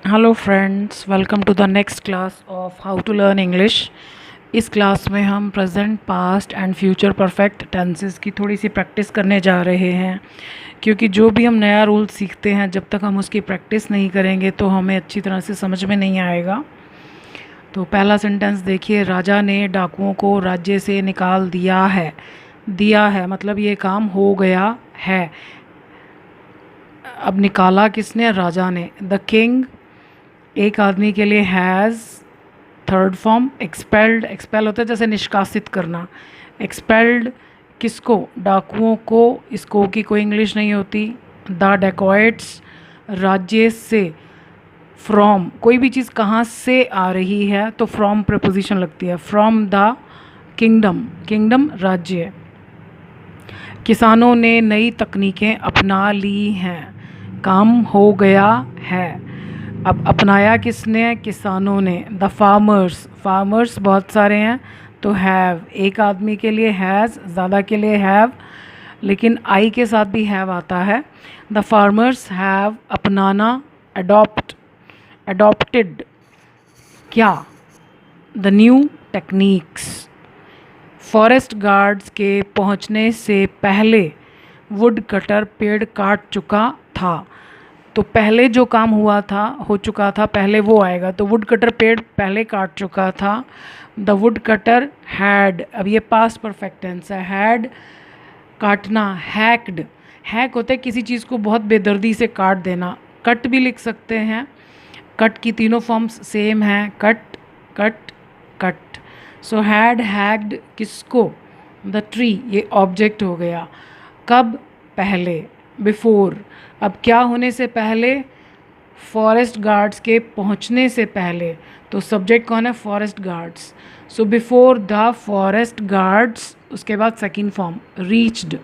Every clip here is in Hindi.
Hello friends, welcome to the next class of how to learn English. इस क्लास में हम present, past and future perfect tenses की थोड़ी सी प्रैक्टिस करने जा रहे हैं, क्योंकि जो भी हम नया रूल सीखते हैं जब तक हम उसकी प्रैक्टिस नहीं करेंगे तो हमें अच्छी तरह से समझ में नहीं आएगा। तो पहला सेंटेंस देखिए, राजा ने डाकुओं को राज्य से निकाल दिया है। दिया है मतलब ये काम हो गया है। अब निकाला किसने? राजा ने। द किंग एक आदमी के लिए has, third form expelled. Expel होता है जैसे निष्कासित करना। एक्सपेल्ड किसको? डाकुओं को। इसको की कोई इंग्लिश नहीं होती। द डेकॉइट्स राज्य से। फ्रॉम कोई भी चीज़ कहाँ से आ रही है तो फ्रॉम प्रपोजिशन लगती है। फ्रॉम द किंगडम, किंगडम राज्य। किसानों ने नई तकनीकें अपना ली हैं। काम हो गया है। अब अपनाया किसने? किसानों ने। द फार्मर्स, फार्मर्स बहुत सारे हैं तो हैव। एक आदमी के लिए हैज़, ज़्यादा के लिए हैव, लेकिन आई के साथ भी हैव आता है। द फार्मर्स हैव अपनाना, अडॉप्ट, अडॉप्टेड क्या? The new techniques. Forest guards के पहुंचने से पहले वुड कटर पेड़ काट चुका था। तो पहले जो काम हुआ था, हो चुका था, पहले वो आएगा। तो वुड कटर पेड़ पहले काट चुका था। द वुड कटर हैड, अब ये पास्ट परफेक्ट टेंस है। हैड काटना, हैक्ड। हैक होता है किसी चीज़ को बहुत बेदर्दी से काट देना। कट भी लिख सकते हैं। कट की तीनों फॉर्म्स सेम हैं, cut, cut, cut. So had, hacked किसको? द ट्री, ये ऑब्जेक्ट हो गया। कब? पहले, बिफोर। अब क्या होने से पहले? फॉरेस्ट गार्ड्स के पहुंचने से पहले। तो सब्जेक्ट कौन है? Forest guards. So before the forest guards, उसके बाद सेकंड फॉर्म रीच्ड।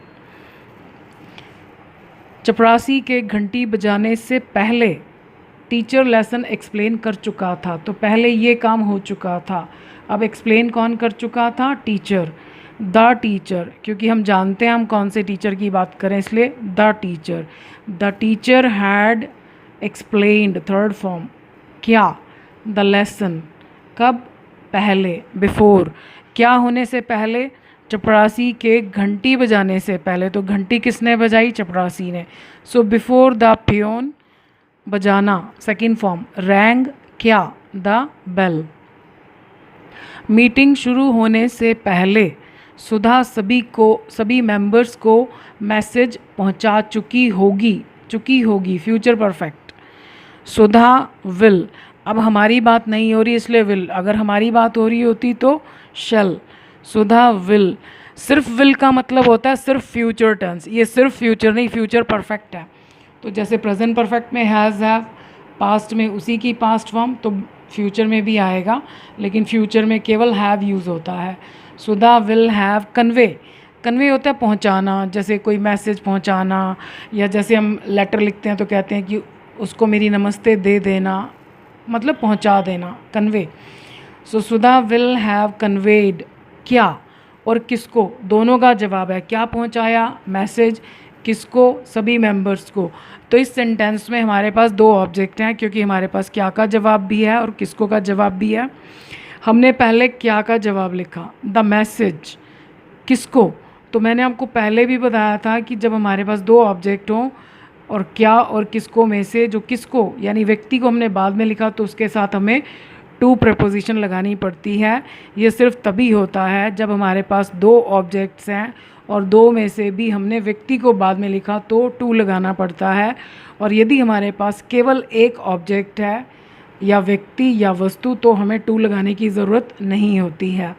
चपरासी के घंटी बजाने से पहले टीचर लेसन एक्सप्लेन कर चुका था। तो पहले ये काम हो चुका था। अब एक्सप्लेन कौन कर चुका था? टीचर। द टीचर, क्योंकि हम जानते हैं हम कौन से टीचर की बात करें, इसलिए the teacher. The teacher had explained, third form क्या? The lesson. कब? पहले, बिफोर। क्या होने से पहले? चपरासी के घंटी बजाने से पहले। तो घंटी किसने बजाई? चपरासी ने। सो बिफोर द पियोन, बजाना, सेकंड फॉर्म रैंग क्या? The bell. मीटिंग शुरू होने से पहले सुधा सभी मेंबर्स को मैसेज पहुंचा चुकी होगी। चुकी होगी फ्यूचर परफेक्ट। सुधा विल, अब हमारी बात नहीं हो रही इसलिए विल। अगर हमारी बात हो रही होती तो शैल। सुधा विल, सिर्फ विल का मतलब होता है सिर्फ फ्यूचर टेंस। ये सिर्फ फ्यूचर नहीं, फ्यूचर परफेक्ट है। तो जैसे प्रेजेंट परफेक्ट में हैज़, हैव, पास्ट में उसी की पास्ट फॉर्म, तो फ्यूचर में भी आएगा, लेकिन फ्यूचर में केवल हैव यूज़ होता है। Sudha will have convey. Convey होता है पहुंचाना, जैसे कोई मैसेज पहुंचाना, या जैसे हम लेटर लिखते हैं तो कहते हैं कि उसको मेरी नमस्ते दे देना, मतलब पहुंचा देना, convey. So Sudha will have conveyed क्या और किसको? दोनों का जवाब है। क्या पहुंचाया? मैसेज। किसको? सभी मेंबर्स को। तो इस सेंटेंस में हमारे पास दो ऑब्जेक्ट हैं, क्योंकि हमारे पास क्या का जवाब भी है और किसको का जवाब भी है। हमने पहले क्या का जवाब लिखा, द मैसेज। किसको? तो मैंने आपको पहले भी बताया था कि जब हमारे पास दो ऑब्जेक्ट हों और क्या और किसको में से जो किसको यानी व्यक्ति को हमने बाद में लिखा तो उसके साथ हमें टू प्रपोजिशन लगानी पड़ती है। ये सिर्फ तभी होता है जब हमारे पास दो ऑब्जेक्ट्स हैं और दो में से भी हमने व्यक्ति को बाद में लिखा तो टू लगाना पड़ता है। और यदि हमारे पास केवल एक ऑब्जेक्ट है या व्यक्ति या वस्तु तो हमें टू लगाने की ज़रूरत नहीं होती है।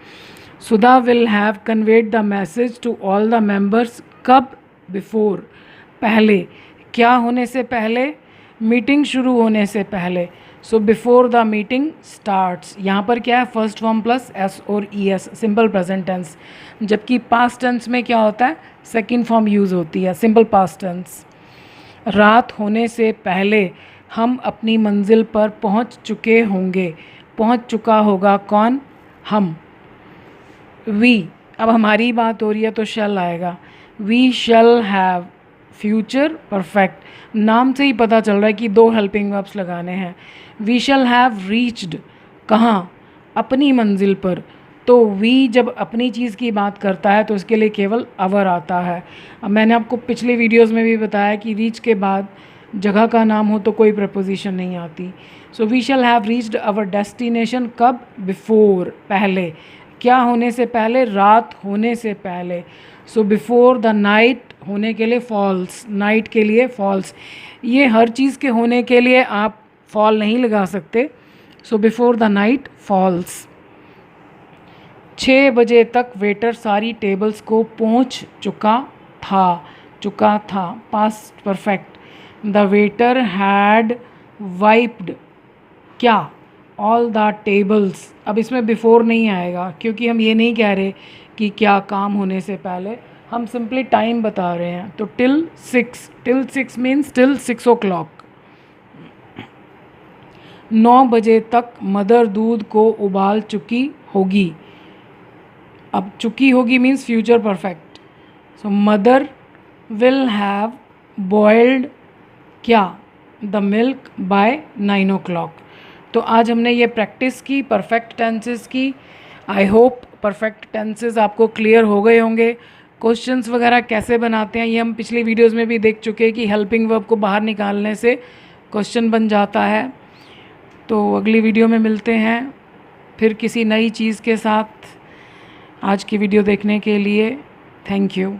Sudha will have conveyed the message to all the members. कब? बिफोर, पहले। क्या होने से पहले? मीटिंग शुरू होने से पहले। So before the meeting starts. यहाँ पर क्या है? फर्स्ट फॉर्म प्लस एस और E S, simple present tense. जबकि पास्ट टेंस में क्या होता है? सेकंड फॉर्म यूज़ होती है, सिंपल पास्ट टेंस। रात होने से पहले हम अपनी मंजिल पर पहुंच चुके होंगे। पहुंच चुका होगा कौन? हम। वी, अब हमारी बात हो रही है तो शैल आएगा। We shall have, future perfect. नाम से ही पता चल रहा है कि 2 हेल्पिंग वर्ब्स लगाने हैं। वी शैल हैव रीच्ड, कहाँ, अपनी मंजिल पर। तो वी जब अपनी चीज़ की बात करता है तो इसके लिए केवल अवर आता है। अब मैंने आपको पिछले वीडियोस में भी बताया कि रीच के बाद जगह का नाम हो तो कोई प्रपोजिशन नहीं आती। So we shall have reached our destination, कब, बिफोर, पहले। क्या होने से पहले, रात होने से पहले। सो बिफोर द नाइट होने के लिए फॉल्स, नाइट के लिए फॉल्स। ये हर चीज़ के होने के लिए आप फॉल नहीं लगा सकते। So before the night falls. 6 बजे तक वेटर सारी टेबल्स को पहुंच चुका था, past perfect. The waiter had wiped, क्या, ऑल द टेबल्स। अब इसमें बिफोर नहीं आएगा क्योंकि हम ये नहीं कह रहे कि क्या काम होने से पहले, हम सिंपली टाइम बता रहे हैं। तो टिल 6 मीन्स टिल 6 o'clock। 9 बजे तक मदर दूध को उबाल चुकी होगी। अब चुकी होगी means future perfect. So mother will have boiled, क्या, द मिल्क बाय 9 o'clock। तो आज हमने ये प्रैक्टिस की परफेक्ट टेंसेस की। आई होप परफेक्ट टेंसेस आपको क्लियर हो गए होंगे। क्वेश्चंस वगैरह कैसे बनाते हैं ये हम पिछली वीडियोस में भी देख चुके हैं कि हेल्पिंग वर्ब को बाहर निकालने से क्वेश्चन बन जाता है। तो अगली वीडियो में मिलते हैं फिर किसी नई चीज़ के साथ। आज की वीडियो देखने के लिए थैंक यू।